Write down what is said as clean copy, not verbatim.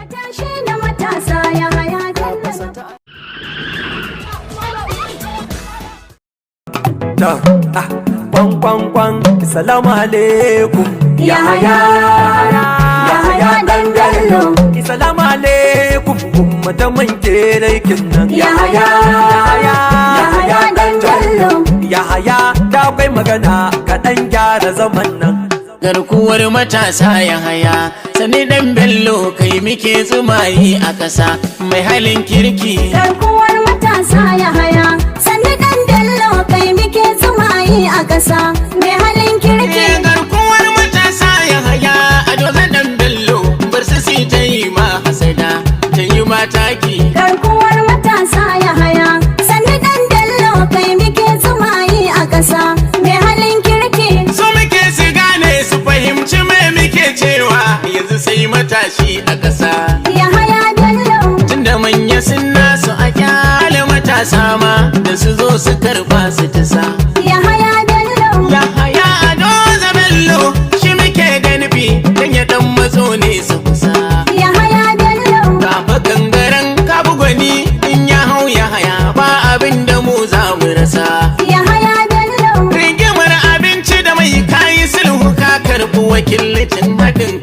Matashi na matasa ya haya Kwan kwan kwan, salamu alaikum. Yahaya dan Bello. Salamu alaikum, kuma da manke raikin nan. Yahaya dan Bello. Yahaya da akwai magana kaɗan gyara zaman nan. Garkuwar matasa Yahaya, sani dan Bello kai muke tsumayi a ƙasa mai halin kirki. Garkuwar matasa Yahaya, sani dan Bello kai muke tsumayi a ƙasa mai halin kirki. Garkuwar matasa Yahaya, a dole dan Bello bar su si ta yi ma hasada ta yi ma taki. Garkuwar matasa Yahaya, sani dan Bello kai muke tsumayi a ƙasa mai halin kirki. So muke su gane su fahimci me muke cewa yanzu sai matashi a ƙasa. Yahaya Bello. Tunda manya sun nasu a kyale matasa ma da su zo su karba su tasa. Yahaya Bello. Yahaya Adoza Bello shi muke da nufi dan ya dan matso ne su kusa. Yahaya Bello. Kafa gangaren kabu gwani in ya hau Yahaya ba abin da mu za mu rasa. Yahaya Bello. Rigimar abinci da mai kayi sulhu ka karɓi wakilcin haɗin